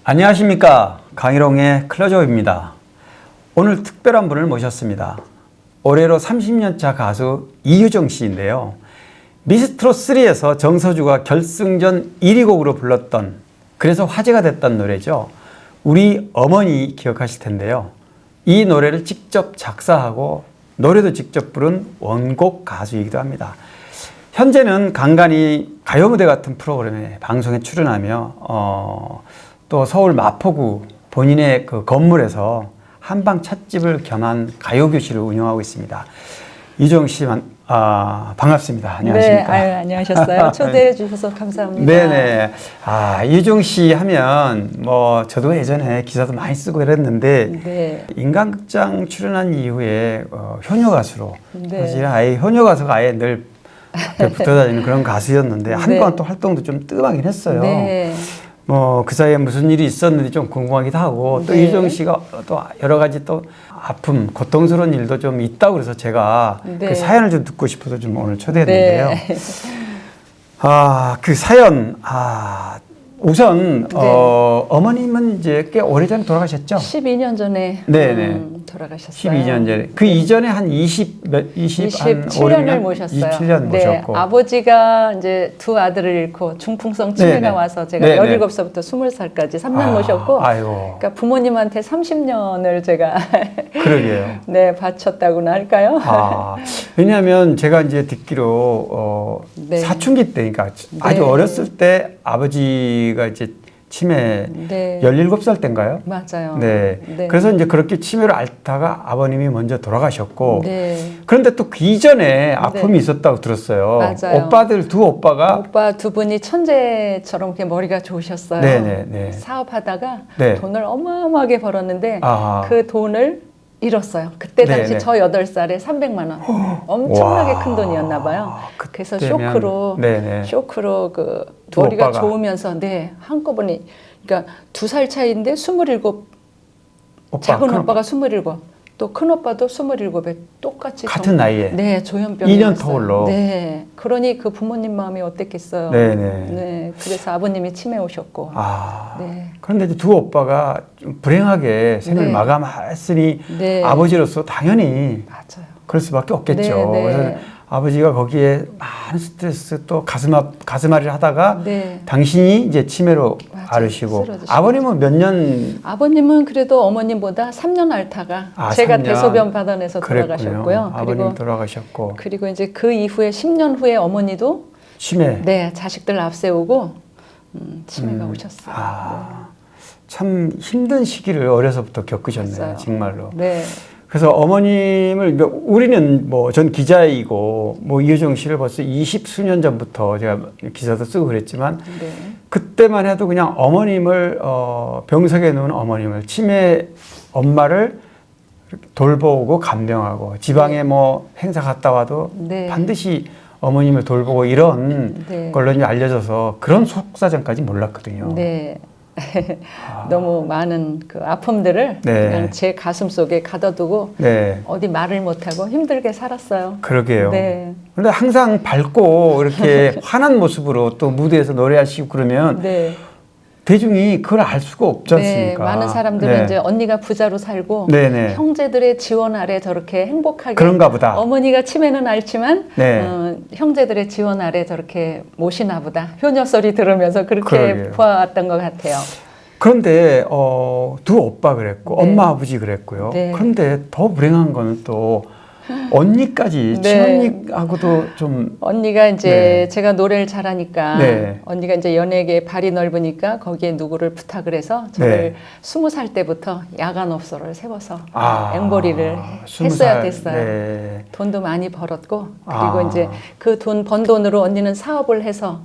안녕하십니까. 강희롱의 클로즈업입니다. 오늘 특별한 분을 모셨습니다. 올해로 30년차 가수 이유정 씨인데요. 미스트롯3에서 정서주가 결승전 1위 곡으로 불렀던, 그래서 화제가 됐던 노래죠. 우리 어머니 기억하실 텐데요. 이 노래를 직접 작사하고 노래도 직접 부른 원곡 가수이기도 합니다. 현재는 간간히 가요무대 같은 프로그램에 방송에 출연하며 또 서울 마포구 본인의 그 건물에서 한방 찻집을 겸한 가요교실을 운영하고 있습니다. 이유정 씨 반갑습니다. 안녕하십니까? 네, 안녕하셨어요. 초대해 주셔서 감사합니다. 네네. 이유정 씨 하면 뭐 저도 예전에 기사도 많이 쓰고 이랬는데 네. 인간극장 출연한 이후에 효녀 가수로 네. 사실 아예 효녀 가수가 아예 늘 앞에 붙어 다니는 그런 가수였는데 한동안 또 활동도 좀 뜸하긴 했어요. 네. 뭐 그 사이에 무슨 일이 있었는지 좀 궁금하기도 하고 또 네. 이유정 씨가 또 여러 가지 또 아픔, 고통스러운 일도 좀 있다고 그래서 제가 네. 그 사연을 좀 듣고 싶어서 좀 오늘 초대했는데요. 네. 그 사연, 우선 네. 어머님은 이제 꽤 오래전에 돌아가셨죠? 12년 전에 네네. 돌아가셨어요. 12년 전에. 그 이전에 한 27년을 모셨어요. 27년 네, 모셨고. 아버지가 이제 두 아들을 잃고 중풍성 치매가 네네. 와서 제가 네네. 17살부터 20살까지 3년 모셨고, 아이고. 그러니까 부모님한테 30년을 제가 그러게요. 네, 바쳤다고나 할까요? 왜냐하면 제가 이제 듣기로 네. 사춘기 때, 그러니까 아주 네. 어렸을 때 아버지가 이제 치매 네. 17살 때인가요? 맞아요. 네. 네. 그래서 이제 그렇게 치매를 앓다가 아버님이 먼저 돌아가셨고. 네. 그런데 또 그 이전에 아픔이 있었다고 들었어요. 맞아요. 두 오빠가. 오빠 두 분이 천재처럼 이렇게 머리가 좋으셨어요. 네네네. 사업하다가 네. 돈을 어마어마하게 벌었는데 아하. 그 돈을 잃었어요. 그때 당시 네네. 저 8살에 300만 원. 엄청나게 와. 큰 돈이었나 봐요. 그래서 그때면, 쇼크로 그 두 머리가 오빠가. 좋으면서 한꺼번에, 그러니까 2살 차이인데 27, 작은 오빠가 27, 또 큰 오빠도 27에 똑같이 같은 나이에. 네, 조현병이 2년 왔어요. 터울로. 네, 그러니 그 부모님 마음이 어땠겠어요. 네네. 네, 그래서 아버님이 치매 오셨고. 네. 그런데 이제 두 오빠가 좀 불행하게 생을 네. 마감했으니 네. 아버지로서 당연히 맞아요. 그럴 수밖에 없겠죠. 네, 네. 그래서 아버지가 거기에 많은 스트레스 또 가슴앓이를 하다가 네. 당신이 이제 치매로 맞아요. 앓으시고 쓰러지시고. 아버님은 몇 년? 아버님은 그래도 어머님보다 3년 앓다가 제가 3년. 대소변 받아내서 그랬군요. 돌아가셨고요. 아버님 돌아가셨고 그리고 이제 그 이후에 10년 후에 어머니도 치매. 네, 자식들 앞세우고 치매가 오셨어요. 참 힘든 시기를 어려서부터 겪으셨네요. 맞아요. 정말로. 네. 그래서 어머님을 우리는 뭐 전 기자이고 뭐 이유정 씨를 벌써 20수년 전부터 제가 기사도 쓰고 그랬지만 네. 그때만 해도 그냥 어머님을 병석에 누운 어머님을 치매 엄마를 돌보고 간병하고 지방에 뭐 행사 갔다 와도 네. 반드시 어머님을 돌보고 이런 네. 걸로 이제 알려져서 그런 속사정까지 몰랐거든요. 네. 너무 많은 그 아픔들을 네. 그냥 제 가슴 속에 가둬두고 네. 어디 말을 못하고 힘들게 살았어요. 그러게요. 네. 그런데 항상 밝고 이렇게 환한 모습으로 또 무대에서 노래하시고 그러면 네. 대중이 그걸 알 수가 없지 네, 않습니까? 많은 사람들은 네. 이제 언니가 부자로 살고 네네. 형제들의 지원 아래 저렇게 행복하게 그런가 보다. 어머니가 치매는 앓지만 네. 형제들의 지원 아래 저렇게 모시나 보다. 효녀 소리 들으면서 그렇게 그러게요. 보아왔던 것 같아요. 그런데 두 오빠 그랬고 네. 엄마 아버지 그랬고요. 네. 그런데 더 불행한 거는 또 언니까지 네. 친언니하고도 좀 언니가 이제 네. 제가 노래를 잘하니까 네. 언니가 이제 연예계에 발이 넓으니까 거기에 누구를 부탁을 해서 저를 네. 20살 때부터 야간 업소를 세워서 아, 앵벌이를 20살. 했어야 됐어요. 네. 돈도 많이 벌었고 그리고 아. 이제 그 번 돈으로 언니는 사업을 해서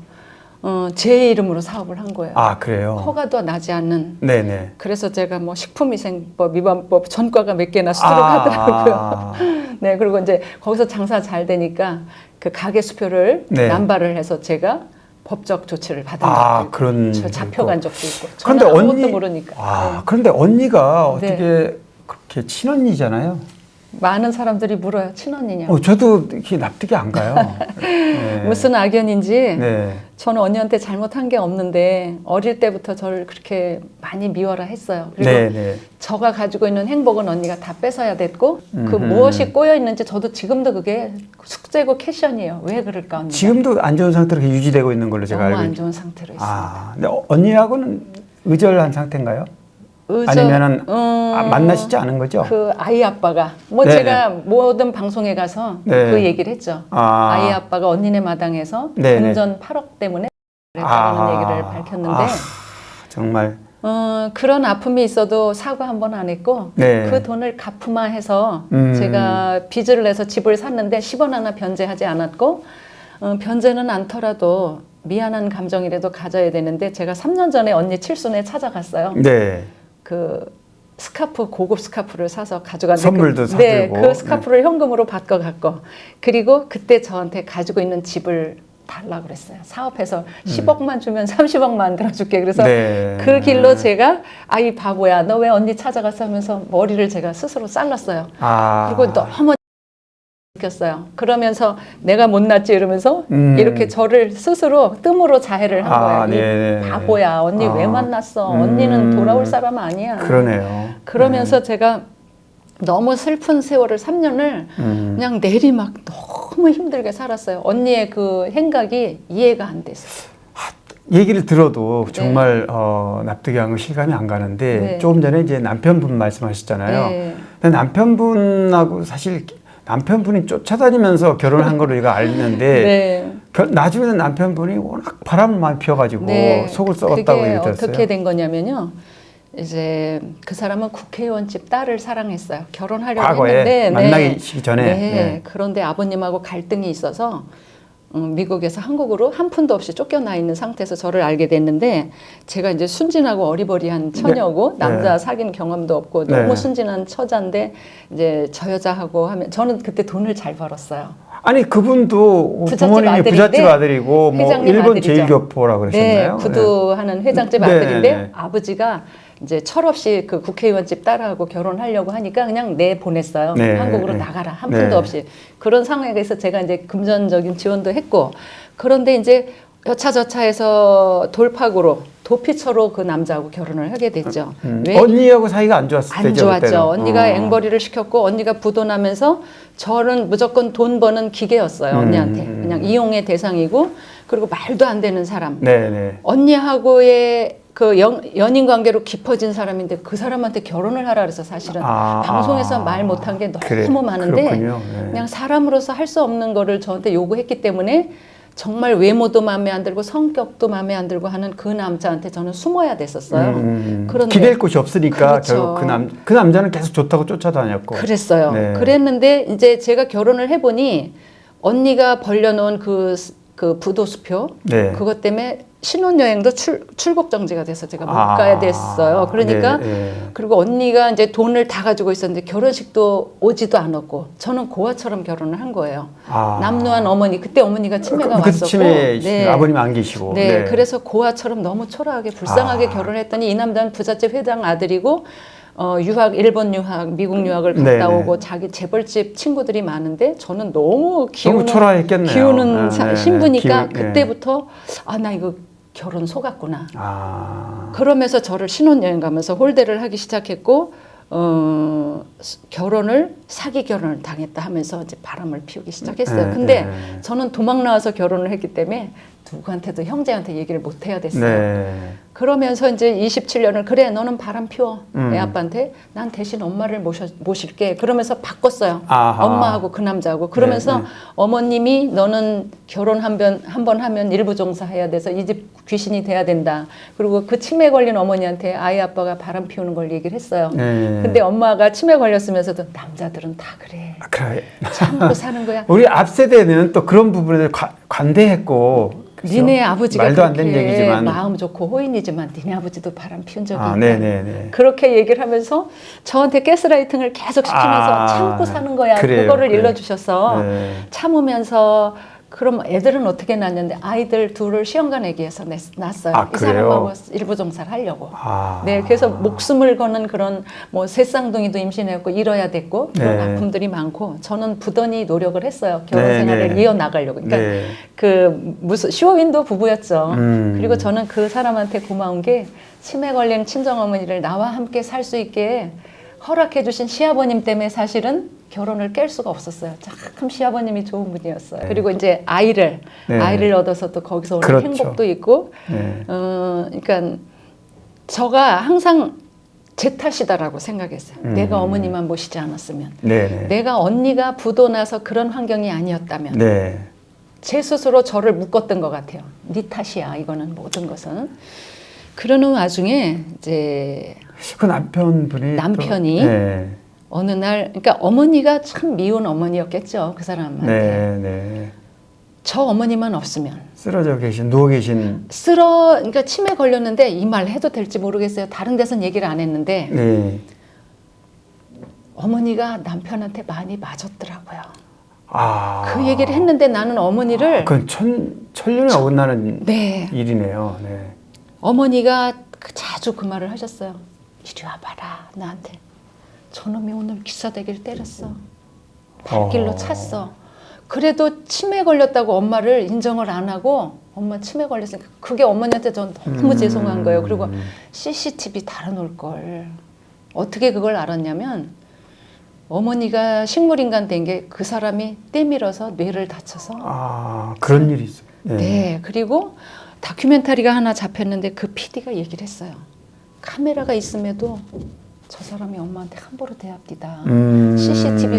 제 이름으로 사업을 한 거예요. 그래요? 허가도 나지 않는. 네네. 그래서 제가 뭐 식품위생법, 위반법 전과가 몇 개나 수두룩하더라고요. 네, 그리고 이제 거기서 장사 잘 되니까 그 가게 수표를 네. 남발을 해서 제가 법적 조치를 받은 적도 있고, 그런 저 잡혀간 적도 있고. 그런데 저는 아무것도 모르니까. 네. 그런데 언니가 네. 어떻게 그렇게 친언니잖아요. 많은 사람들이 물어요. 친언니냐고. 저도 이렇게 납득이 안 가요. 네. 무슨 악연인지 네. 저는 언니한테 잘못한 게 없는데 어릴 때부터 저를 그렇게 많이 미워라 했어요. 그리고 네, 네. 저가 가지고 있는 행복은 언니가 다 뺏어야 됐고 그 무엇이 꼬여 있는지 저도 지금도 그게 숙제고 캐션이에요. 왜 그럴까 언니가. 지금도 안 좋은 상태로 이렇게 유지되고 있는 걸로 제가 너무 알고 안 있죠. 좋은 상태로 있습니다. 아, 근데 언니하고는 의절한 상태인가요? 의저- 아니면은 만나시지 않은 거죠? 그 아이 아빠가 뭐 네네. 제가 모든 방송에 가서 네. 그 얘기를 했죠. 아이 아빠가 언니네 마당에서 네네. 금전 8억 때문에 그랬다는 얘기를 밝혔는데 정말 그런 아픔이 있어도 사과 한 번 안 했고 네. 그 돈을 갚으마해서 음. 제가 빚을 내서 집을 샀는데 10원 하나 변제하지 않았고 변제는 않더라도 미안한 감정이라도 가져야 되는데 제가 3년 전에 언니 칠순에 찾아갔어요. 네. 그 스카프 고급 스카프를 사서 가져갔는데 선물도 네, 사들고. 그 스카프를 현금으로 바꿔 갖고 그리고 그때 저한테 가지고 있는 집을 달라고 그랬어요. 사업해서 10억만 주면 30억 만들어줄게. 그래서 네. 그 길로 제가 아이 바보야 너 왜 언니 찾아갔어 하면서 머리를 제가 스스로 잘랐어요. 그리고 너무 느꼈어요. 그러면서 내가 못났지 이러면서 이렇게 저를 스스로 뜸으로 자해를 한 거예요. 네네. 이 바보야 언니 왜 만났어. 언니는 돌아올 사람 아니야. 그러네요. 그러면서 제가 너무 슬픈 세월을 3년을 그냥 내리막 너무 힘들게 살았어요. 언니의 그 행각이 이해가 안 됐어요. 얘기를 들어도 정말 납득이 안 가고 실감이 안 가는데 네. 조금 전에 이제 남편분 말씀하셨잖아요. 네. 근데 남편분하고 사실 남편분이 쫓아다니면서 결혼한 걸로 제가 알는데 네. 나중에는 남편분이 워낙 바람을 많이 피워가지고 네. 속을 썩었다고 그게 얘기 들었어요. 어떻게 된 거냐면요. 이제 그 사람은 국회의원 집 딸을 사랑했어요. 결혼하려고 과거에 했는데 만나기 전에. 네. 그런데 아버님하고 갈등이 있어서 미국에서 한국으로 한 푼도 없이 쫓겨나 있는 상태에서 저를 알게 됐는데 제가 이제 순진하고 어리버리한 처녀고 남자 사귄 경험도 없고 너무 순진한 처자인데 이제 저 여자하고 하면 저는 그때 돈을 잘 벌었어요. 아니 그분도 부잣집 부모님이 아들인데 부잣집 아들이고 뭐 회장님 일본 아들이죠. 제일교포라 그러셨나요? 네, 구두하는 회장집 네, 아들인데 네. 아버지가 이제 철없이 그 국회의원 집 딸하고 결혼하려고 하니까 그냥 내보냈어요. 네, 한국으로 네. 나가라. 한 푼도 네. 없이. 그런 상황에서 제가 이제 금전적인 지원도 했고 그런데 이제 여차저차해서 돌파구로 도피처로 그 남자하고 결혼을 하게 됐죠. 왜? 언니하고 사이가 안 좋았을 안 때죠. 좋았죠. 그때는. 언니가 앵벌이를 시켰고 언니가 부도나면서 저는 무조건 돈 버는 기계였어요. 언니한테. 그냥 이용의 대상이고 그리고 말도 안 되는 사람. 네네. 언니하고의 그 연인 관계로 깊어진 사람인데 그 사람한테 결혼을 하라 그래서 사실은 방송에서 말 못한 게 너무 많은데 그렇군요. 네. 그냥 사람으로서 할 수 없는 거를 저한테 요구했기 때문에 정말 외모도 마음에 안 들고 성격도 마음에 안 들고 하는 그 남자한테 저는 숨어야 됐었어요. 그런데 기댈 곳이 없으니까 그렇죠. 결국 그 남자는 계속 좋다고 쫓아다녔고. 그랬어요. 네. 그랬는데 이제 제가 결혼을 해보니 언니가 벌려놓은 그 부도수표 네. 그것 때문에 신혼여행도 출국 정지가 돼서 제가 못 가야 됐어요. 그러니까 네. 그리고 언니가 이제 돈을 다 가지고 있었는데 결혼식도 오지도 않았고 저는 고아처럼 결혼을 한 거예요. 남루한 어머니 그때 어머니가 치매가 왔었고 치매 아버님 안 계시고. 네, 그래서 고아처럼 너무 초라하게 불쌍하게 결혼했더니 이 남자는 부잣집 회장 아들이고 일본 유학, 미국 유학을 갔다 네네. 오고 자기 재벌집 친구들이 많은데 저는 너무 초라했겠네요. 기우는 신부니까 네. 그때부터 나 이거 결혼 속았구나. 아. 그러면서 저를 신혼여행 가면서 홀대를 하기 시작했고 결혼을 사기 결혼을 당했다 하면서 이제 바람을 피우기 시작했어요. 근데 저는 도망 나와서 결혼을 했기 때문에 누구한테도 형제한테 얘기를 못 해야 됐어요. 네. 그러면서 이제 27년을 그래 너는 바람 피워 애 아빠한테 난 대신 엄마를 모실게 그러면서 바꿨어요. 아하. 엄마하고 그 남자하고 그러면서 네. 어머님이 너는 결혼 한 번 하면 일부 종사해야 돼서 이 집 귀신이 돼야 된다. 그리고 그 치매 걸린 어머니한테 아이 아빠가 바람 피우는 걸 얘기를 했어요. 네. 근데 엄마가 치매 걸렸으면서도 남자들은 다 그래. 그래. 참고 사는 거야. 우리 앞 세대는 또 그런 부분에 관대했고. 그죠? 니네 아버지가 말도 안 되는 그렇게 얘기지만 마음 좋고 호인이지만 니네 아버지도 바람 피운 적이 있다. 네네네. 그렇게 얘기를 하면서 저한테 가스라이팅을 계속 시키면서 참고 사는 거야. 그래요, 그거를 그래요. 일러주셔서 네. 참으면서 그럼 애들은 어떻게 낳았는데 아이들 둘을 시험가 내기 위해서 낳았어요. 아, 이 그래요? 사람하고 일부 종사를 하려고. 아. 네, 그래서 목숨을 거는 그런 뭐 새쌍둥이도 임신했고 이뤄야 됐고 그런 네. 아픔들이 많고 저는 부단히 노력을 했어요. 결혼 네, 생활을 네. 이어 나가려고. 그러니까 네. 그 무슨 쇼윈도 부부였죠. 음. 그리고 저는 그 사람한테 고마운 게 치매 걸린 친정어머니를 나와 함께 살 수 있게 허락해 주신 시아버님 때문에 사실은 결혼을 깰 수가 없었어요. 참 시아버님이 좋은 분이었어요. 네. 그리고 이제 아이를 얻어서 또 거기서 오는 그렇죠. 행복도 있고, 네. 그러니까 저가 항상 제 탓이다라고 생각했어요. 내가 어머니만 모시지 않았으면, 네. 내가 언니가 부도 나서 그런 환경이 아니었다면, 네. 제 스스로 저를 묶었던 것 같아요. 네 탓이야, 이거는 모든 것은. 그러는 와중에 이제 그 남편분이 남편이 또, 네. 어느 날, 그러니까 어머니가 참 미운 어머니였겠죠, 그 사람한테. 네. 네. 저 어머니만 없으면 쓰러져 계신 누워 계신 그러니까 치매 걸렸는데 이 말 해도 될지 모르겠어요. 다른 데선 얘기를 안 했는데 네. 어머니가 남편한테 많이 맞았더라고요. 아. 그 얘기를 했는데 나는 어머니를 그건 천륜에 어긋나는 네, 일이네요. 네. 어머니가 자주 그 말을 하셨어요. 이리 와봐라, 나한테. 저놈이 오늘 기사대기를 때렸어. 발길로 찼어. 그래도 치매 걸렸다고 엄마를 인정을 안 하고 엄마 치매 걸렸으니까 그게 어머니한테 전 너무 죄송한 거예요. 그리고 CCTV 달아놓을 걸. 어떻게 그걸 알았냐면 어머니가 식물인간 된 게 그 사람이 때밀어서 뇌를 다쳐서. 아, 그런 일이 있어요. 네. 네. 그리고 다큐멘터리가 하나 잡혔는데 그 PD가 얘기를 했어요. 카메라가 있음에도 저 사람이 엄마한테 함부로 대합니다. CCTV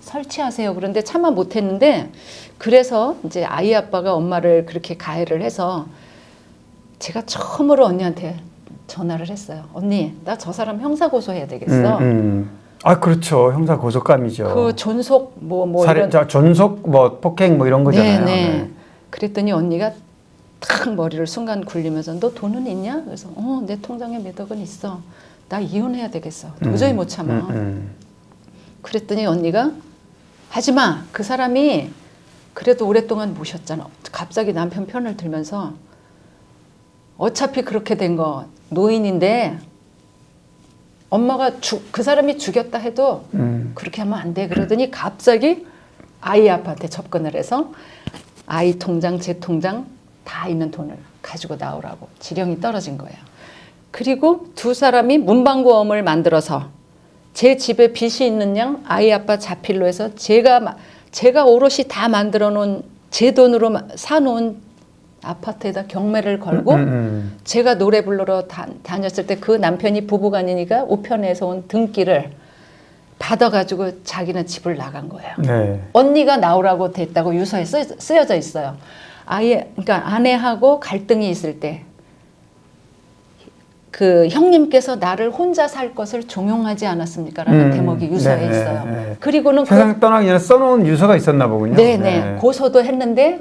설치하세요. 그런데 차마 못했는데 그래서 이제 아이 아빠가 엄마를 그렇게 가해를 해서 제가 처음으로 언니한테 전화를 했어요. 언니, 나 저 사람 형사 고소해야 되겠어. 아, 그렇죠. 형사 고소감이죠. 그 존속 뭐 살인, 이런. 존속 뭐 폭행 뭐 이런 거잖아요. 네. 그랬더니 언니가 탁 머리를 순간 굴리면서 너 돈은 있냐? 그래서 내 통장에 몇 억은 있어. 나 이혼해야 되겠어. 도저히 못 참아. 그랬더니 언니가 하지마. 그 사람이 그래도 오랫동안 모셨잖아. 갑자기 남편 편을 들면서 어차피 그렇게 된 거 노인인데 엄마가 그 사람이 죽였다 해도 그렇게 하면 안 돼. 그러더니 갑자기 아이 아빠한테 접근을 해서 아이 통장, 제 통장 다 있는 돈을 가지고 나오라고 지령이 떨어진 거예요. 그리고 두 사람이 문방구엄을 만들어서 제 집에 빚이 있는 양 아이 아빠 자필로 해서 제가 오롯이 다 만들어 놓은 제 돈으로 사놓은 아파트에다 경매를 걸고 제가 노래 부르러 다녔을 때 그 남편이 부부간이니까 우편에서 온 등기를 받아가지고 자기는 집을 나간 거예요. 네. 언니가 나오라고 됐다고 유서에 쓰여져 있어요. 그러니까 아내하고 갈등이 있을 때 그 형님께서 나를 혼자 살 것을 종용하지 않았습니까? 라는 대목이 유서에 있어요. 네. 그리고는 세상 떠나기 전에 써놓은 유서가 있었나 보군요. 네네. 고소도 했는데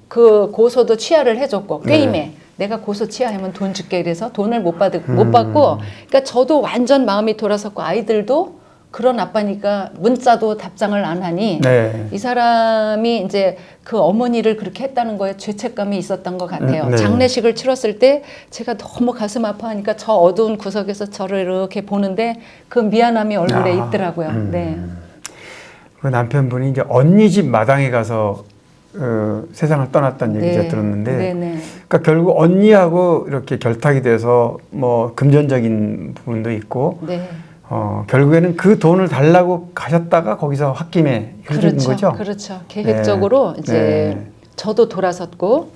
그 고소도 취하를 해줬고 게임에 내가 고소 취하하면 돈 줄게 그래서 돈을 못 받고 그러니까 저도 완전 마음이 돌아섰고 아이들도 그런 아빠니까 문자도 답장을 안 하니 이 사람이 이제 그 어머니를 그렇게 했다는 거에 죄책감이 있었던 것 같아요. 장례식을 치렀을 때 제가 너무 가슴 아파하니까 저 어두운 구석에서 저를 이렇게 보는데 그 미안함이 얼굴에 있더라고요. 네. 그 남편분이 이제 언니 집 마당에 가서 세상을 떠났다는 얘기 제가 들었는데, 그러니까 결국 언니하고 이렇게 결탁이 돼서 뭐 금전적인 부분도 있고. 결국에는 그 돈을 달라고 가셨다가 거기서 홧김에 헤어진 거죠? 그렇죠. 계획적으로 이제 저도 돌아섰고,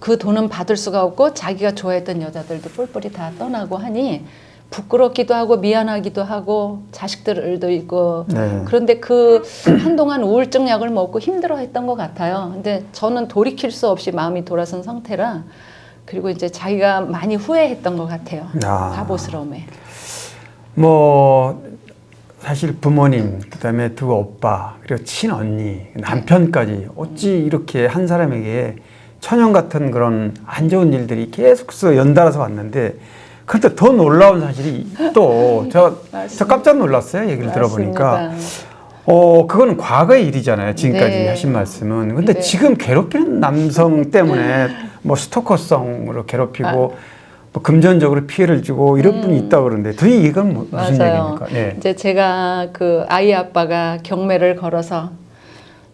그 돈은 받을 수가 없고 자기가 좋아했던 여자들도 뿔뿔이 다 떠나고 하니 부끄럽기도 하고 미안하기도 하고 자식들도 있고 그런데 그 한동안 우울증 약을 먹고 힘들어했던 것 같아요. 근데 저는 돌이킬 수 없이 마음이 돌아선 상태라 그리고 이제 자기가 많이 후회했던 것 같아요. 바보스러움에. 뭐 사실 부모님, 그다음에 두 오빠, 그리고 친언니, 남편까지 어찌 이렇게 한 사람에게 천연 같은 그런 안 좋은 일들이 계속해서 연달아서 왔는데 그런데 더 놀라운 사실이 또 저 깜짝 놀랐어요. 얘기를 들어보니까 그거는 과거의 일이잖아요. 지금까지 네. 하신 말씀은. 근데 네. 지금 괴롭히는 남성 때문에 뭐 스토커성으로 괴롭히고 뭐 금전적으로 피해를 주고 이런 분이 있다고 그러는데 도대체 이건 무슨 맞아요. 얘기입니까? 네. 이제 제가 그 아이 아빠가 경매를 걸어서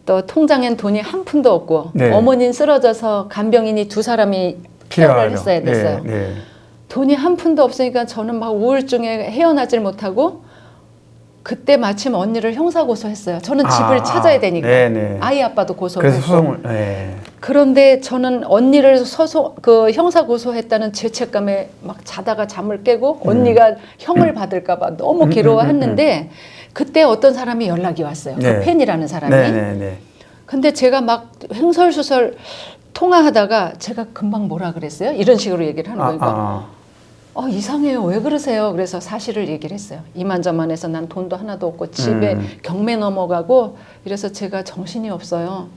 또 통장엔 돈이 한 푼도 없고 네. 어머니는 쓰러져서 간병인이 두 사람이 케어를 했어야 됐어요. 네. 네. 돈이 한 푼도 없으니까 저는 막 우울증에 헤어나질 못하고 그때 마침 언니를 형사 고소했어요. 저는 집을 찾아야 되니까. 네네. 아이 아빠도 고소를 그래서 했고. 소송을. 네. 그런데 저는 언니를 그 형사 고소했다는 죄책감에 막 자다가 잠을 깨고 언니가 형을 받을까 봐 너무 괴로워했는데 그때 어떤 사람이 연락이 왔어요. 네. 그 팬이라는 사람이. 네네네. 근데 제가 막 횡설수설 통화하다가 제가 금방 뭐라 그랬어요? 이런 식으로 얘기를 하는 거니까 이상해요. 왜 그러세요? 그래서 사실을 얘기를 했어요. 이만저만해서 난 돈도 하나도 없고 집에 경매 넘어가고 이래서 제가 정신이 없어요.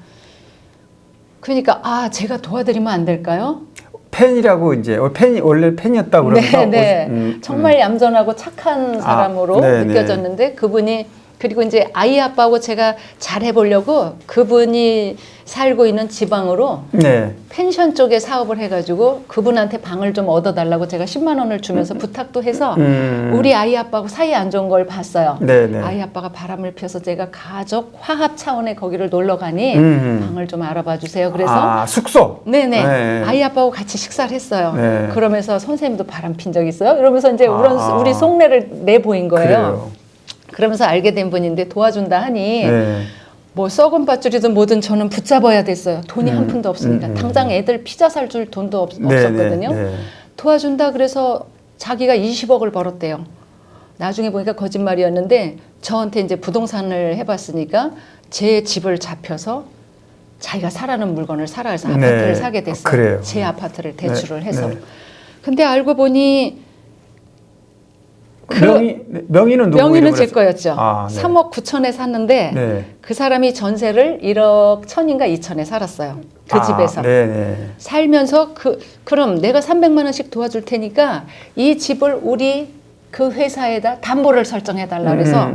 그러니까 제가 도와드리면 안 될까요? 팬이라고 이제 팬이 원래 팬이었다고 그러면서 네. 정말 얌전하고 착한 사람으로 느껴졌는데 그분이 그리고 이제 아이 아빠하고 제가 잘해보려고 그분이 살고 있는 지방으로 네. 펜션 쪽에 사업을 해가지고 그분한테 방을 좀 얻어달라고 제가 10만 원을 주면서 부탁도 해서 우리 아이 아빠하고 사이 안 좋은 걸 봤어요. 네네. 아이 아빠가 바람을 피워서 제가 가족 화합 차원에 거기를 놀러 가니 방을 좀 알아봐 주세요. 그래서 숙소. 네네. 네. 아이 아빠하고 같이 식사를 했어요. 네. 그러면서 선생님도 바람 핀 적 있어요? 이러면서 이제 우리 속내를 내보인 거예요. 그래요. 그러면서 알게 된 분인데 도와준다 하니 네. 뭐 썩은 밧줄이든 뭐든 저는 붙잡아야 됐어요. 돈이 한 푼도 없으니까. 당장 애들 피자 살 줄 돈도 없었거든요. 네. 도와준다 그래서 자기가 20억을 벌었대요. 나중에 보니까 거짓말이었는데 저한테 이제 부동산을 해봤으니까 제 집을 잡혀서 자기가 사라는 물건을 사라 해서 아파트를 사게 됐어요. 그래요. 제 아파트를 대출을 네. 해서. 네. 근데 알고 보니 명의는 누구 명의는 제 이름으로 거였죠. 네. 3억 9천에 샀는데 네. 그 사람이 전세를 1억 1천인가 2천에 살았어요. 그 집에서. 네네. 살면서 그럼 내가 300만 원씩 도와줄 테니까 이 집을 우리 그 회사에다 담보를 설정해 달라 그래서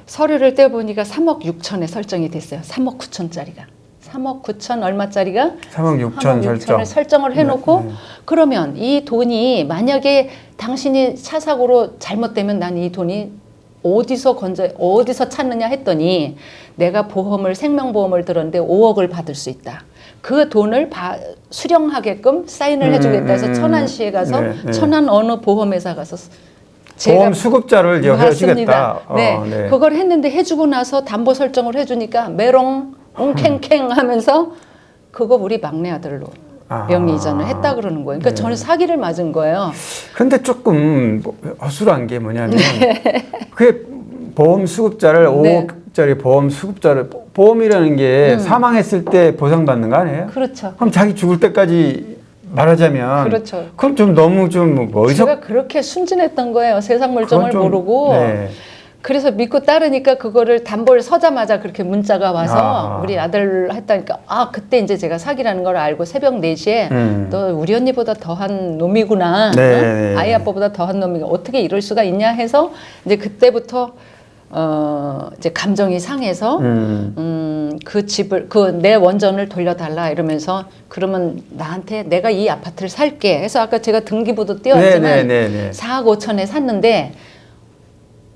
서류를 떼보니까 3억 6천에 설정이 됐어요. 3억 9천짜리가. 3억 9천 얼마짜리가 3억 6천 3억 6천을 설정을 해놓고 그러면 이 돈이 만약에 당신이 차 사고로 잘못되면 난 이 돈이 어디서 찾느냐 했더니 내가 생명보험을 들었는데 5억을 받을 수 있다. 그 돈을 수령하게끔 사인을 해주겠다 해서 천안시에 가서 천안 어느 보험회사 가서 보험 수급자를 해주겠다. 네. 그걸 했는데 해주고 나서 담보 설정을 해주니까 메롱 옹캥캥 하면서 그거 우리 막내 아들로 명의 이전을 했다 그러는 거예요. 그러니까 저는 사기를 맞은 거예요. 그런데 조금 허술한 게 뭐냐면 그게 보험 수급자를 5억짜리 보험 수급자를 보험이라는 게 사망했을 때 보상받는 거 아니에요? 그렇죠. 그럼 자기 죽을 때까지 말하자면 그렇죠. 그럼 좀 너무 좀 제가 그렇게 순진했던 거예요. 세상 물정을 모르고. 네. 그래서 믿고 따르니까 그거를 담보를 서자마자 그렇게 문자가 와서 우리 아들 했다니까 그때 이제 제가 사기라는 걸 알고 새벽 4시에 너 우리 언니보다 더한 놈이구나. 네. 아이 아빠보다 더한 놈이가 어떻게 이럴 수가 있냐 해서 이제 그때부터 이제 감정이 상해서 그 집을 내 원전을 돌려달라 이러면서 그러면 나한테 내가 이 아파트를 살게 해서 아까 제가 등기부도 띄웠지만 4억 5천에 샀는데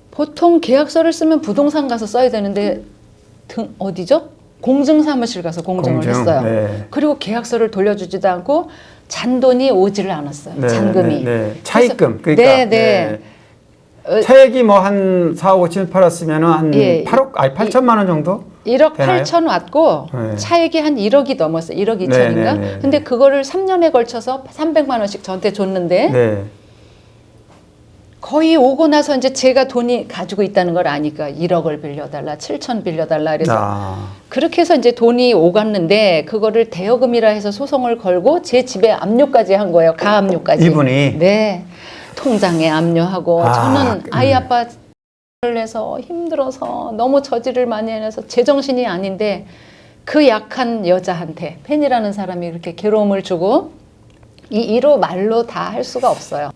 보통 계약서를 쓰면 부동산 가서 써야 되는데 어디죠? 공증사무실 가서 공증을 했어요. 네. 그리고 계약서를 돌려주지도 않고 잔돈이 오지를 않았어요. 잔금이. 차입금. 그러니까 차액이 뭐 한 4억 5천 팔았으면 한 8억, 8천만 원 정도? 1억 되나요? 8천 왔고 차액이 한 1억이 넘었어요. 1억 2천인가? 근데 그거를 3년에 걸쳐서 300만 원씩 저한테 줬는데 거의 오고 나서 이제 제가 돈이 가지고 있다는 걸 아니까 1억을 빌려달라, 7천 빌려달라 그래서 그렇게 해서 이제 돈이 오갔는데 그거를 대여금이라 해서 소송을 걸고 제 집에 압류까지 한 거예요. 가압류까지. 이분이? 네. 통장에 압류하고 저는 아이 아빠를 해서 힘들어서 너무 저지를 많이 해서 제정신이 아닌데 그 약한 여자한테 팬이라는 사람이 그렇게 괴로움을 주고 이로 말로 다 할 수가 없어요.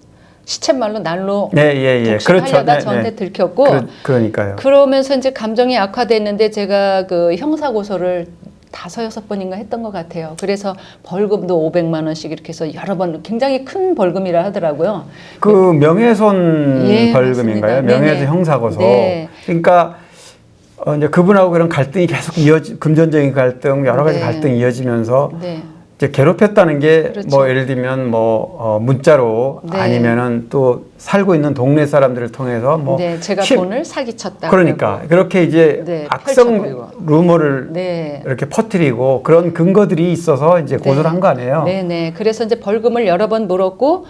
시쳇말로 날로 예. 독식하려다 그렇죠. 저한테 들켰고 그러니까요. 그러면서 이제 감정이 악화됐는데 제가 그 형사 고소를 5-6번인가 했던 것 같아요. 그래서 벌금도 500만 원씩 이렇게 해서 여러 번 굉장히 큰 벌금이라 하더라고요. 그 명예훼손 예, 벌금인가요? 맞습니다. 명예훼손 네네. 형사고소. 네. 그러니까 이제 그분하고 그런 갈등이 계속 금전적인 갈등, 여러 가지 네. 갈등이 이어지면서 네. 이제 괴롭혔다는 게 뭐 그렇죠. 예를 들면 뭐 문자로 네. 아니면은 또 살고 있는 동네 사람들을 통해서 뭐 네, 제가 돈을 사기쳤다. 그러니까 그렇게 이제 네, 악성 펼쳐보이고. 루머를 네. 이렇게 퍼뜨리고 그런 근거들이 있어서 이제 고소를 한 거 아니에요? 네네. 그래서 이제 벌금을 여러 번 물었고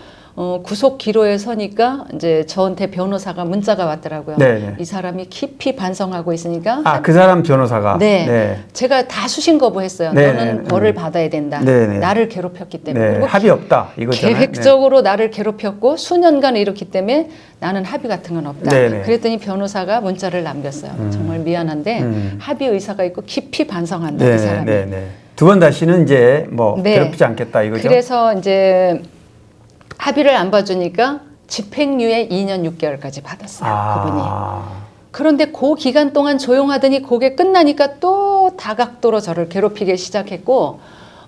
구속 기로에 서니까 이제 저한테 변호사가 문자가 왔더라고요. 네네. 이 사람이 깊이 반성하고 있으니까. 아, 그 사람 변호사가. 네. 제가 다 수신 거부했어요. 네네. 너는 벌을 받아야 된다. 네네. 나를 괴롭혔기 때문에. 네. 그리고 합의 없다 이거잖아요. 계획적으로 나를 괴롭혔고 수년간 이렇기 때문에 나는 합의 같은 건 없다. 네네. 그랬더니 변호사가 문자를 남겼어요. 정말 미안한데 합의 의사가 있고 깊이 반성한다. 그 사람이. 네네. 두 번 다시는 이제 뭐 네. 괴롭히지 않겠다 이거죠. 그래서 이제 합의를 안 봐주니까 집행유예 2년 6개월까지 받았어요. 그분이. 그런데 그 기간 동안 조용하더니 그게 끝나니까 또 다각도로 저를 괴롭히기 시작했고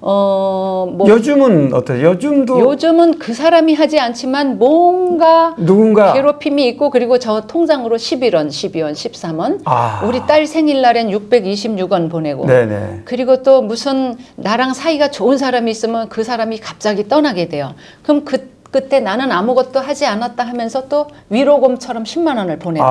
뭐 요즘은 어떠세요? 요즘은 그 사람이 하지 않지만 뭔가 누군가 괴롭힘이 있고 그리고 저 통장으로 11원, 12원, 13원 우리 딸 생일날엔 626원 보내고 네네. 그리고 또 무슨 나랑 사이가 좋은 사람이 있으면 그 사람이 갑자기 떠나게 돼요. 그럼 그때 나는 아무것도 하지 않았다 하면서 또 위로금처럼 10만 원을 보내고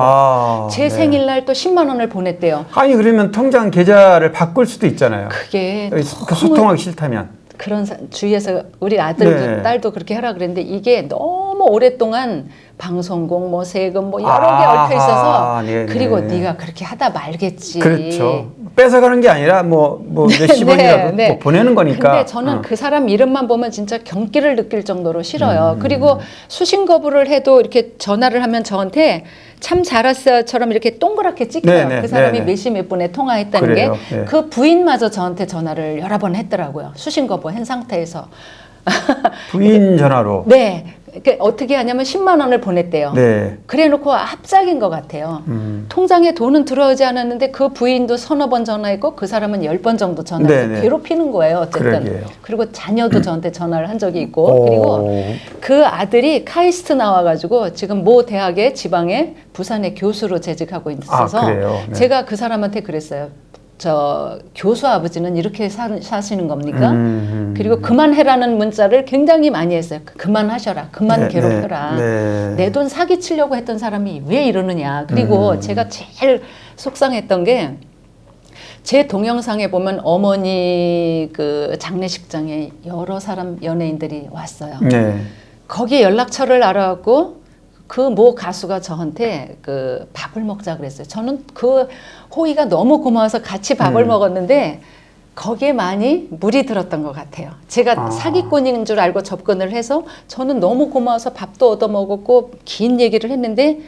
제 생일날 또 10만 원을 보냈대요. 아니 그러면 통장 계좌를 바꿀 수도 있잖아요. 그게 그 소통하기 싫다면. 그런 주위에서 우리 아들도 딸도 그렇게 하라 그랬는데 이게 너무 오랫동안 방송국 뭐 세금 뭐 여러 개 얽혀 있어서 그리고 네가 그렇게 하다 말겠지. 그렇죠. 뺏어가는 게 아니라 뭐 몇십 원이라도 뭐 보내는 거니까. 근데 저는 그 사람 이름만 보면 진짜 경기를 느낄 정도로 싫어요. 그리고 수신 거부를 해도 이렇게 전화를 하면 저한테 참 잘했어요처럼 이렇게 동그랗게 찍혀요. 그 사람이 몇 시 몇 분에 통화했다는 게 그 부인마저 저한테 전화를 여러 번 했더라고요. 수신 거부한 상태에서. 부인 전화로. 네. 그러니까 어떻게 하냐면 10만 원을 보냈대요. 네. 그래놓고 합작인 것 같아요. 통장에 돈은 들어오지 않았는데 그 부인도 서너 번 전화했고 그 사람은 10번 정도 전화해서 괴롭히는 거예요. 어쨌든. 그러게요. 그리고 자녀도 저한테 전화를 한 적이 있고 그리고 그 아들이 카이스트 나와가지고 지금 모 대학의 지방에 부산의 교수로 재직하고 있어서 제가 그 사람한테 그랬어요. 저 교수 아버지는 이렇게 사시는 겁니까? 그리고 그만해라는 문자를 굉장히 많이 했어요. 그만하셔라. 그만 괴롭혀라. 내 돈 사기치려고 했던 사람이 왜 이러느냐. 그리고 제가 제일 속상했던 게 제 동영상에 보면 어머니 그 장례식장에 여러 사람 연예인들이 왔어요. 거기에 연락처를 알아갖고 그 모 가수가 저한테 그 밥을 먹자 그랬어요. 저는 그 호의가 너무 고마워서 같이 밥을 먹었는데 거기에 많이 물이 들었던 것 같아요. 제가 사기꾼인 줄 알고 접근을 해서 저는 너무 고마워서 밥도 얻어먹었고 긴 얘기를 했는데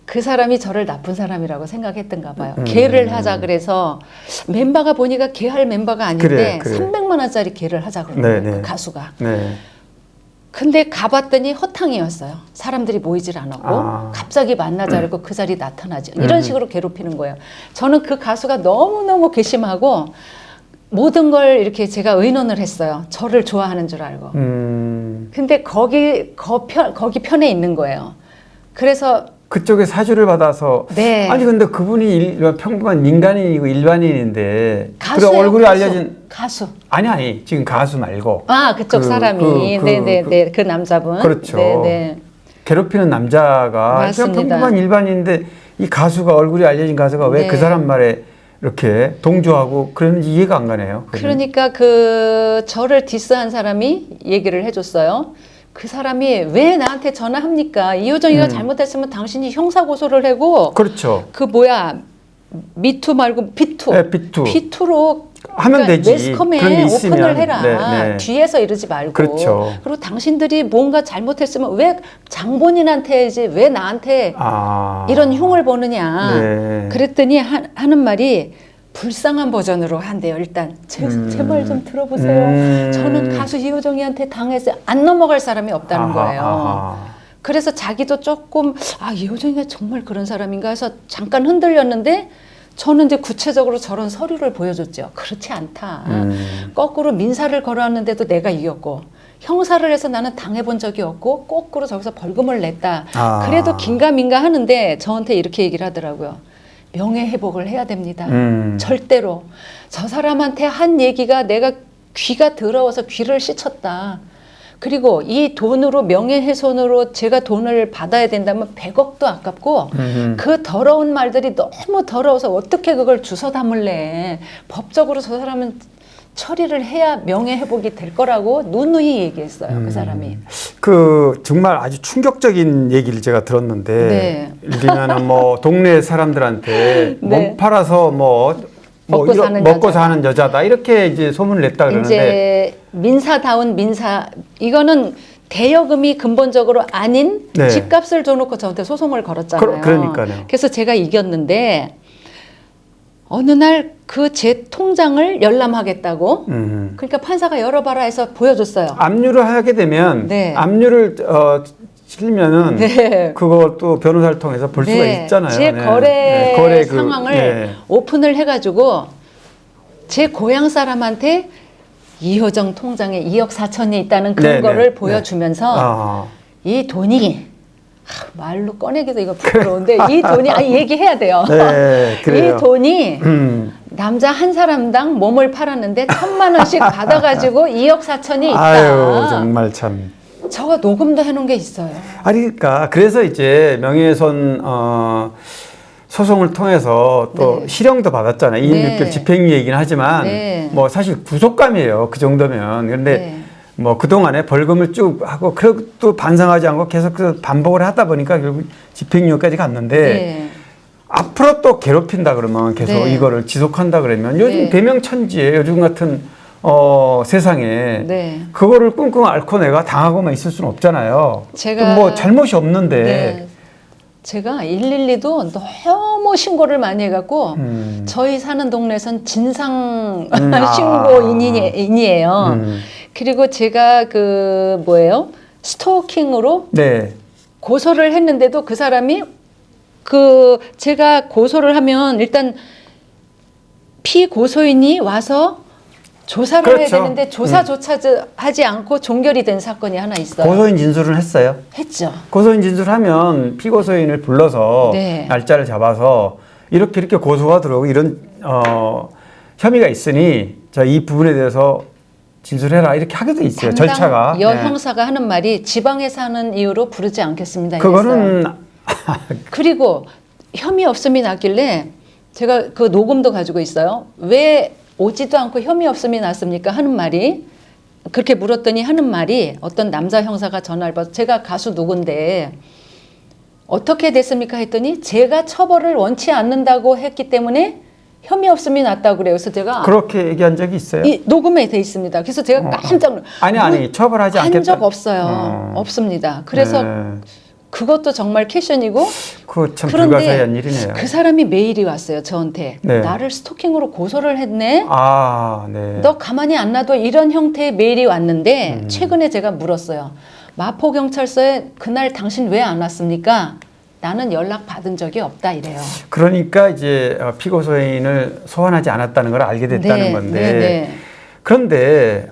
그 사람이 저를 나쁜 사람이라고 생각했던가 봐요. 개를 하자 그래서 멤버가 보니까 개할 멤버가 아닌데 300만 원짜리 개를 하자 그러는 거예요. 그 가수가. 근데 가봤더니 허탕이었어요. 사람들이 모이질 않았고 갑자기 만나자 그러고 그 자리에 나타나지 이런 식으로 괴롭히는 거예요. 저는 그 가수가 너무너무 괘씸하고 모든 걸 이렇게 제가 의논을 했어요. 저를 좋아하는 줄 알고. 근데 거기 편에 있는 거예요. 그래서 그쪽에 사주를 받아서 아니 근데 그분이 평범한 민간인이고 일반인인데 가수예요, 얼굴이 알려진 가수 아니 지금 가수 말고 그쪽 사람이 네네네 그 남자분 그렇죠. 네네. 괴롭히는 남자가 맞습니다. 그냥 평범한 일반인인데 이 가수가 얼굴이 알려진 가수가 왜 그 사람 말에 이렇게 동조하고 그러는지 이해가 안 가네요. 그러니까 그 저를 디스한 사람이 얘기를 해줬어요. 그 사람이 왜 나한테 전화합니까? 이효정이가 잘못했으면 당신이 형사고소를 하고 그렇죠. 그 뭐야 미투 말고 비투 비투로 하면 되지. 매스컴에 오픈을 해라. 뒤에서 이러지 말고. 그리고 당신들이 뭔가 잘못했으면 왜 장본인한테 이제 왜 나한테 이런 흉을 보느냐. 그랬더니 하는 말이 불쌍한 버전으로 한대요. 일단 제 말 좀 들어보세요. 저는 가수 이효정이한테 당했어요. 안 넘어갈 사람이 없다는 거예요. 그래서 자기도 조금 이효정이가 정말 그런 사람인가 해서 잠깐 흔들렸는데 저는 이제 구체적으로 저런 서류를 보여줬죠. 그렇지 않다. 거꾸로 민사를 걸어왔는데도 내가 이겼고 형사를 해서 나는 당해본 적이 없고 거꾸로 저기서 벌금을 냈다. 그래도 긴가민가 하는데 저한테 이렇게 얘기를 하더라고요. 명예회복을 해야 됩니다. 절대로. 저 사람한테 한 얘기가 내가 귀가 더러워서 귀를 씻었다. 그리고 이 돈으로 명예훼손으로 제가 돈을 받아야 된다면 100억도 아깝고 그 더러운 말들이 너무 더러워서 어떻게 그걸 주워 담을래. 법적으로 저 사람은 처리를 해야 명예회복이 될 거라고 누누이 얘기했어요. 그 사람이. 그 정말 아주 충격적인 얘기를 제가 들었는데 네. 예를 들면 뭐 동네 사람들한테 네. 몸 팔아서 먹고 사는 여자다 이렇게 이제 소문을 냈다 그러는데 이제 민사다운 민사 이거는 대여금이 근본적으로 아닌 네. 집값을 줘놓고 저한테 소송을 걸었잖아요. 그러니까요. 그래서 제가 이겼는데 어느 날 그 제 통장을 열람하겠다고 그러니까 판사가 열어봐라 해서 보여줬어요. 압류를 하게 되면 네. 압류를 실면은 네. 그것도 변호사를 통해서 볼 수가 있잖아요. 제 네. 거래 상황을 오픈을 해가지고 제 고향 사람한테 이효정 통장에 2억 4천이 있다는 근거를 보여주면서 이 돈이 말로 꺼내기도 이거 부끄러운데 이 돈이 얘기해야 돼요. 네, 그래요. 이 돈이 남자 한 사람당 몸을 팔았는데 1,000만 원씩 받아가지고 2억 4천이 있다. 아유 정말 참. 저거 녹음도 해놓은 게 있어요. 아니 그러니까 그래서 이제 명예훼손 소송을 통해서 또 네. 실형도 받았잖아요. 2년 6개월 집행유예이긴 하지만 뭐 사실 구속감이에요. 그 정도면. 그런데 뭐 그동안에 벌금을 쭉 하고 그래도 반성하지 않고 계속 반복을 하다 보니까 결국 집행유예까지 갔는데 앞으로 또 괴롭힌다 그러면 계속 이거를 지속한다 그러면 요즘 대명천지에 요즘 같은 세상에 그거를 끙끙 앓고 내가 당하고만 있을 수는 없잖아요. 제가 뭐 잘못이 없는데 제가 112도 너무 신고를 많이 해갖고 저희 사는 동네에선 진상 신고인이에요. 그리고 제가 스토킹으로 고소를 했는데도 그 사람이 제가 고소를 하면 일단 피고소인이 와서 조사를 해야 되는데 조사조차 하지 않고 종결이 된 사건이 하나 있어요. 고소인 진술을 했어요? 했죠. 고소인 진술하면 피고소인을 불러서 날짜를 잡아서 이렇게 고소가 들어오고 이런 혐의가 있으니 이 부분에 대해서 진술해라 이렇게 하게 돼 있어요. 절차가. 형사가 하는 말이 지방에 사는 이유로 부르지 않겠습니다. 그거는 그리고 혐의 없음이 났길래 제가 그 녹음도 가지고 있어요. 왜 오지도 않고 혐의 없음이 났습니까? 하는 말이 그렇게 물었더니 하는 말이 어떤 남자 형사가 전화를 받아서 제가 가수 누군데 어떻게 됐습니까? 했더니 제가 처벌을 원치 않는다고 했기 때문에 혐의 없음이 났다고 그래요. 그래서 제가 그렇게 얘기한 적이 있어요? 녹음에 돼 있습니다. 그래서 제가 깜짝 놀랐어요. 아니 처벌하지 않겠다. 한 적 없어요. 없습니다. 그래서 그것도 정말 캐션이고 그거 참 불가사의한 일이네요. 그 사람이 메일이 왔어요. 저한테. 나를 스토킹으로 고소를 했네. 너 가만히 안 놔둬. 이런 형태의 메일이 왔는데 최근에 제가 물었어요. 마포경찰서에 그날 당신 왜 안 왔습니까? 나는 연락 받은 적이 없다 이래요. 그러니까 이제 피고소인을 소환하지 않았다는 걸 알게 됐다는 건데 그런데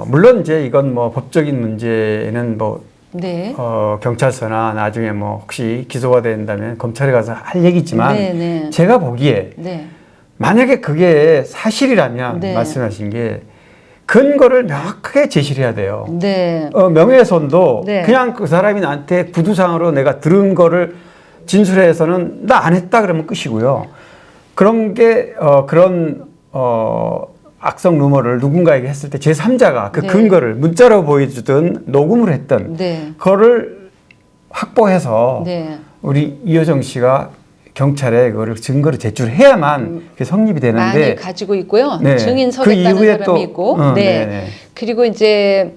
물론 이제 이건 뭐 법적인 문제는 뭐 경찰서나 나중에 뭐 혹시 기소가 된다면 검찰에 가서 할 얘기지만 제가 보기에 만약에 그게 사실이라면 말씀하신 게 근거를 명확하게 제시를 해야 돼요. 명예훼손도 그냥 그 사람이 나한테 구두상으로 내가 들은 거를 진술해서는 나 안 했다 그러면 끝이고요. 그런 게 그런 악성 루머를 누군가에게 했을 때 제3자가 그 근거를 문자로 보여주든 녹음을 했든 그거를 확보해서 우리 이효정 씨가 경찰에 그거를 증거를 제출해야만 그게 성립이 되는데 많이 가지고 있고요. 증인 서겠다는 사람이 있고 그리고 이제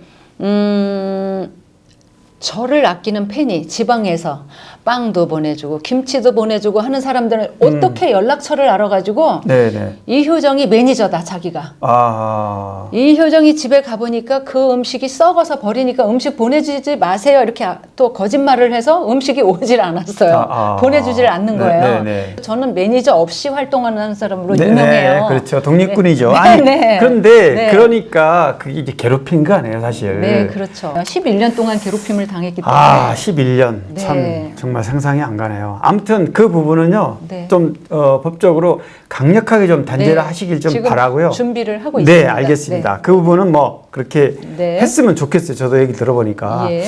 저를 아끼는 팬이 지방에서 빵도 보내주고 김치도 보내주고 하는 사람들은 어떻게 연락처를 알아가지고 네네. 이효정이 매니저다 자기가. 아. 이효정이 집에 가보니까 그 음식이 썩어서 버리니까 음식 보내주지 마세요 이렇게 또 거짓말을 해서 음식이 오질 않았어요. 보내주질 않는 거예요. 네네. 저는 매니저 없이 활동하는 사람으로 네, 유명해요. 그렇죠. 독립군이죠. 네. 아니, 네. 그런데 네. 그러니까 그게 이제 괴롭힌 거 아니에요, 사실. 네, 그렇죠. 11년 동안 괴롭힘을 당했기 때문에. 아, 11년. 네. 참, 정말 상상이 안 가네요. 아무튼 그 부분은요, 네. 좀, 법적으로 강력하게 좀 단죄를 네. 하시길 좀 지금 바라고요. 준비를 하고 네, 있습니다. 알겠습니다. 네. 그 부분은 뭐, 그렇게 네. 했으면 좋겠어요. 저도 얘기 들어보니까. 예.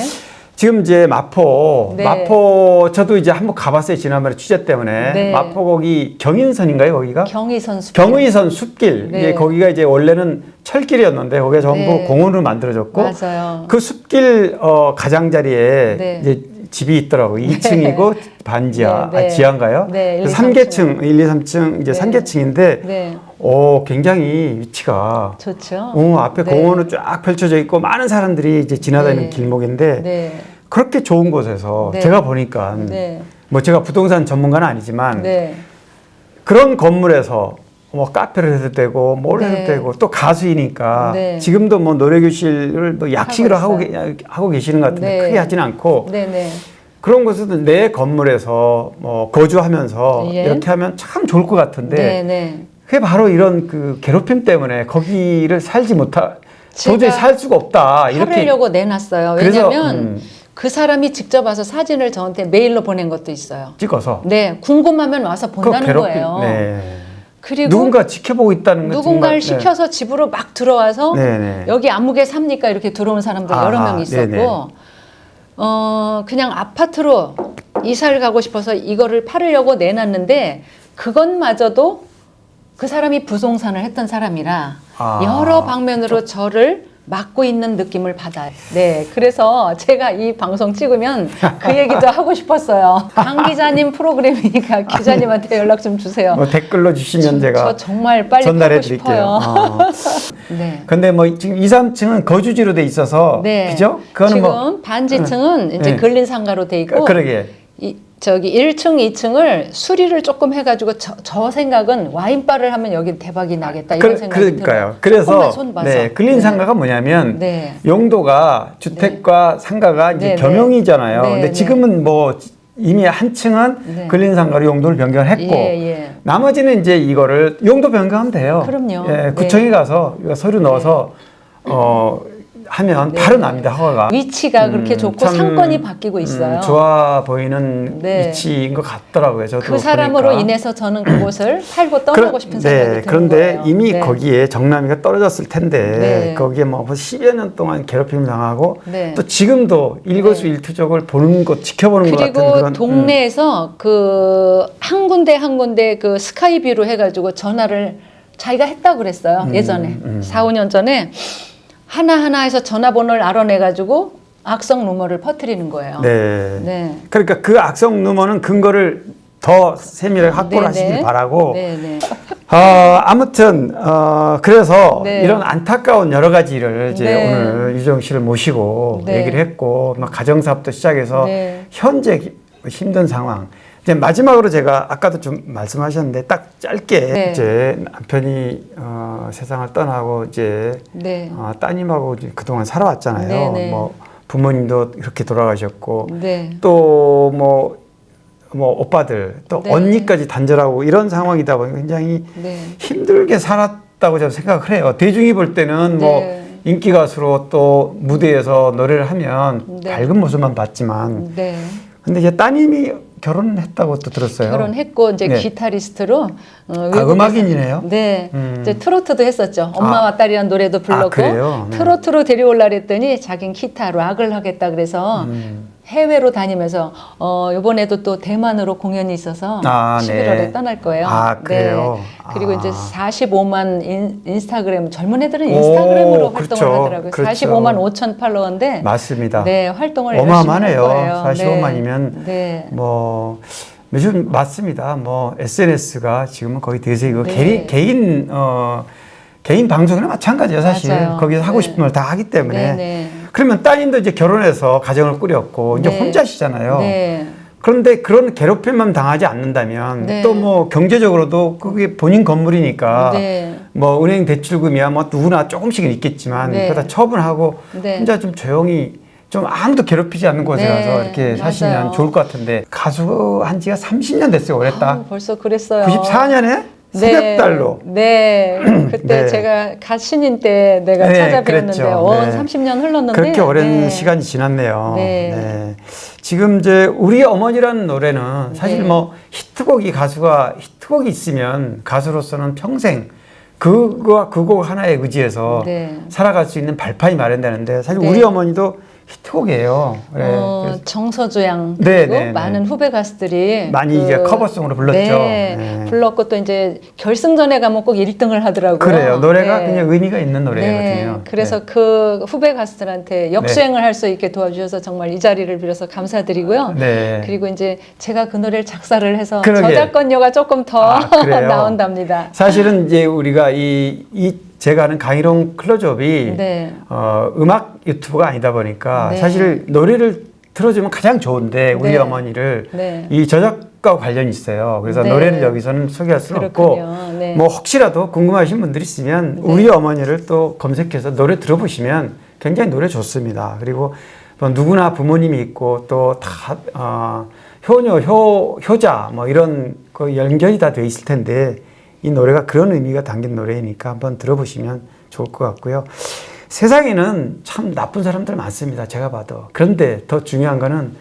지금 이제 마포, 네. 마포, 저도 이제 한번 가봤어요. 지난번에 취재 때문에. 네. 마포 거기 경인선인가요, 거기가? 경의선 숲. 경의선 숲길. 네. 이게 거기가 이제 원래는 철길이었는데 거기가 전부 네. 공원으로 만들어졌고 맞아요. 그 숲길 가장자리에 네. 이제 집이 있더라고요. 2층이고 반지하, 네, 네. 지하인가요? 네, 1, 2, 3계층, 1, 2, 3층 이제 네. 3계층인데 네. 굉장히 위치가 좋죠. 앞에 네. 공원으로 쫙 펼쳐져 있고 많은 사람들이 이제 지나다니는 네. 길목인데 네. 그렇게 좋은 곳에서 네. 제가 보니까 네. 뭐 제가 부동산 전문가는 아니지만 네. 그런 건물에서 뭐 카페를 해도 되고 뭘 네. 해도 되고 또 가수이니까 네. 지금도 뭐 노래교실을 뭐 약식으로 하고 하고 계시는 것 같은데 네. 크게 하지는 않고 네. 네. 그런 곳에서 내 건물에서 뭐 거주하면서 예. 이렇게 하면 참 좋을 것 같은데 네. 네. 그게 바로 이런 그 괴롭힘 때문에 거기를 살지 못하 제가 도저히 살 수가 없다 이렇게 하려고 내놨어요. 그래서, 왜냐하면 그 사람이 직접 와서 사진을 저한테 메일로 보낸 것도 있어요. 찍어서 네, 궁금하면 와서 본다는 거예요. 네. 그리고 누군가 지켜보고 있다는 건 누군가를 정말, 시켜서 집으로 막 들어와서 네. 네. 여기 아무개 삽니까 이렇게 들어온 사람들 아, 여러 명 있었고 네네. 그냥 아파트로 이사를 가고 싶어서 이거를 팔으려고 내놨는데 그것마저도 그 사람이 부동산을 했던 사람이라 여러 방면으로 저를 막고 있는 느낌을 받아요. 네, 그래서 제가 이 방송 찍으면 그 얘기도 하고 싶었어요. 강 기자님 프로그램이니까 기자님한테 연락 좀 주세요. 뭐 댓글로 주시면 제가 저 정말 빨리 전달해 하고 드릴게요. 싶어요. 네. 근데 뭐 지금 2, 3층은 거주지로 돼 있어서 네. 그죠? 그거는 지금 뭐 반지층은 이제 네. 근린 상가로 돼 있고 그러게. 저기 1층, 2층을 수리를 조금 해가지고 저 생각은 와인바를 하면 여기 대박이 나겠다 이런 생각이 그러니까요. 들어요. 그래서 조금만 손 봐서. 네, 근린 상가가 뭐냐면 네. 용도가 주택과 상가가 이제 네, 겸용이잖아요. 네, 근데 네. 지금은 뭐 이미 한 층은 네. 근린 상가로 용도를 변경했고 예. 나머지는 이제 이거를 용도 변경하면 돼요. 그럼요. 예, 구청에 네. 가서 이거 서류 넣어서 하면 네. 바로 납니다. 허가가. 위치가 그렇게 좋고 참, 상권이 바뀌고 있어요. 좋아 보이는 네. 위치인 것 같더라고요. 저도 그 사람으로 보니까. 인해서 저는 그곳을 팔고 떠나고 싶은 생각이 드는 그런데 거예요. 이미 네. 거기에 정남이가 떨어졌을 텐데 네. 거기에 뭐 10여 년 동안 괴롭힘을 당하고 네. 또 지금도 일거수일투족을 보는 것 지켜보는 것 같은 그리고 그런 동네에서 그 한 군데 그 스카이뷰로 해가지고 전화를 자기가 했다고 그랬어요. 예전에 4, 5년 전에 하나하나에서 전화번호를 알아내가지고 악성 루머를 퍼뜨리는 거예요. 네. 네. 그러니까 그 악성 루머는 근거를 더 세밀하게 확보를 하시길 바라고. 네네. 아무튼 그래서 네. 이런 안타까운 여러 가지 일을 이제 네. 오늘 유정 씨를 모시고 네. 얘기를 했고 막 가정사업도 시작해서 네. 현재 힘든 상황. 이제 마지막으로 제가 아까도 좀 말씀하셨는데 딱 짧게 네. 이제 남편이 세상을 떠나고 이제 네. 따님하고 이제 그동안 살아왔잖아요. 네, 네. 뭐 부모님도 이렇게 돌아가셨고 네. 또 뭐 오빠들 또 네. 언니까지 단절하고 이런 상황이다 보니 굉장히 네. 힘들게 살았다고 저는 생각을 해요. 대중이 볼 때는 네. 뭐 인기 가수로 또 무대에서 노래를 하면 네. 밝은 모습만 봤지만 네. 근데 이제 따님이 결혼했다고 또 들었어요. 결혼했고 이제 네. 기타리스트로 음악인이네요. 네, 이제 트로트도 했었죠. 엄마와 딸이란 노래도 불렀고 그래요? 네. 트로트로 데려올라 그랬더니 자긴 기타 락을 하겠다 그래서 해외로 다니면서 이번에도 또 대만으로 공연이 있어서 11월에 네. 떠날 거예요. 그래요? 네. 그리고 이제 45만 인스타그램 젊은 애들은 인스타그램으로 그렇죠. 활동을 하더라고요. 그렇죠. 45만 5천 팔로워인데 맞습니다. 네, 활동을 어마어마하네요. 열심히 할 거예요. 45만이면 네. 뭐 요즘 맞습니다. 뭐 SNS가 지금은 거의 대세이고 네. 개인 방송이나 마찬가지예요, 사실. 맞아요. 거기서 하고 네. 싶은 걸 다 하기 때문에 네. 그러면 따님도 이제 결혼해서 가정을 꾸렸고 이제 네. 혼자시잖아요. 네. 그런데 그런 괴롭힘만 당하지 않는다면 네. 또 뭐 경제적으로도 그게 본인 건물이니까 네. 뭐 은행 대출금이야 뭐 누구나 조금씩은 있겠지만 네. 그러다 처분하고 네. 혼자 좀 조용히 좀 아무도 괴롭히지 않는 곳에 네. 가서 이렇게 사시면 맞아요. 좋을 것 같은데 가수 한 지가 30년 됐어요. 올해 딱. 벌써 그랬어요. 94년에 새벽달로. 네. 그때 네. 제가 갓 신인 때 내가 네, 찾아뵈었는데 그랬죠. 네. 30년 흘렀는데 그렇게 오랜 네. 시간이 지났네요. 네. 네. 지금 이제 우리 어머니라는 노래는 사실 네. 뭐 히트곡이 가수가 히트곡이 있으면 가수로서는 평생 그거와 그 곡 하나에 의지해서 네. 살아갈 수 있는 발판이 마련되는데 사실 네. 우리 어머니도 히트곡이에요. 네. 그래서 정서주 양 네, 그리고 네, 네. 많은 후배 가수들이 많이 이제 커버송으로 불렀죠. 네, 네. 불렀고 또 이제 결승전에 가면 꼭 1등을 하더라고요. 그래요. 노래가 네. 그냥 의미가 있는 노래거든요. 네, 그래서 네. 그 후배 가수들한테 역주행을 할 수 있게 도와주셔서 정말 이 자리를 빌어서 감사드리고요. 네. 그리고 이제 제가 그 노래를 작사를 해서 그러게. 저작권료가 조금 더 아, 그래요? 나온답니다. 사실은 이제 우리가 제가 하는 강희롱 클로즈업이 네. 음악 유튜브가 아니다 보니까 네. 사실 노래를 들어주면 가장 좋은데 우리 네. 어머니를 네. 이 저작과 관련이 있어요. 그래서 네. 노래를 여기서는 소개할 수는 그렇군요. 없고 네. 뭐 혹시라도 궁금하신 분들 있으면 네. 우리 어머니를 또 검색해서 노래 들어보시면 굉장히 노래 좋습니다. 그리고 뭐 누구나 부모님이 있고 또 다 효녀, 효자 뭐 이런 그 연결이 다 돼 있을 텐데 이 노래가 그런 의미가 담긴 노래이니까 한번 들어보시면 좋을 것 같고요. 세상에는 참 나쁜 사람들 많습니다. 제가 봐도. 그런데 더 중요한 거는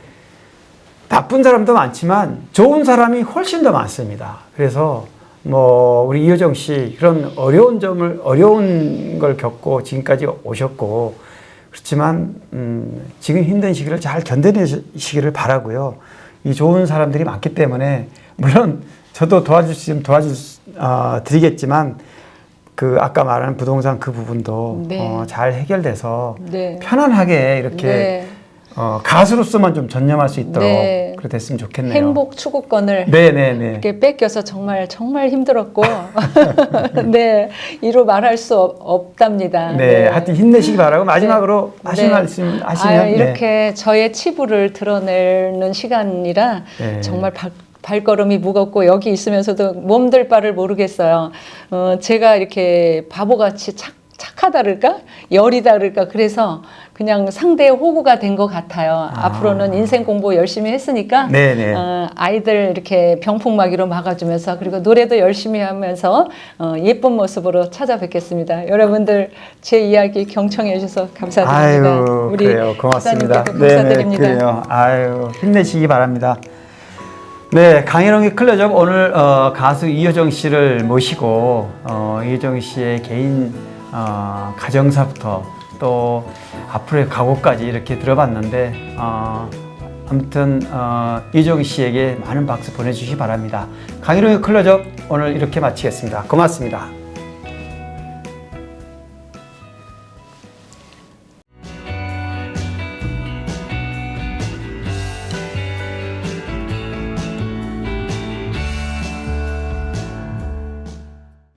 나쁜 사람도 많지만 좋은 사람이 훨씬 더 많습니다. 그래서 뭐 우리 이효정 씨 그런 어려운 걸 겪고 지금까지 오셨고 그렇지만 지금 힘든 시기를 잘 견뎌내시기를 바라고요. 이 좋은 사람들이 많기 때문에 물론 저도 도와줄 수 있으면 드리겠지만 그 아까 말한 부동산 그 부분도 네. 잘 해결돼서 네. 편안하게 이렇게 네. 가수로서만 좀 전념할 수 있도록 네. 그렇게 됐으면 좋겠네요. 행복 추구권을 네네네. 이렇게 뺏겨서 정말 힘들었고 네 이루 말할 수 없답니다. 네, 하여튼 힘내시기 바라고 마지막으로 네. 하실 네. 말씀 하시면 이렇게 저의 치부를 드러내는 시간이라 네. 정말 발걸음이 무겁고 여기 있으면서도 몸둘 바를 모르겠어요. 제가 이렇게 바보같이 착하다 그럴까? 열이다 그럴까? 그래서 그냥 상대의 호구가 된 것 같아요. 앞으로는 인생 공부 열심히 했으니까 네네. 아이들 이렇게 병풍막이로 막아주면서 그리고 노래도 열심히 하면서 예쁜 모습으로 찾아뵙겠습니다. 여러분들 제 이야기 경청해 주셔서 감사드립니다. 아유, 우리 그래요. 고맙습니다. 박사님께도 감사드립니다. 네네, 그래요. 아유, 힘내시기 바랍니다. 네, 강희롱의 클로즈업 오늘 가수 이효정 씨를 모시고 이효정 씨의 개인 가정사부터 또 앞으로의 각오까지 이렇게 들어봤는데 아무튼 이효정 씨에게 많은 박수 보내주시기 바랍니다. 강희롱의 클로즈업 오늘 이렇게 마치겠습니다. 고맙습니다.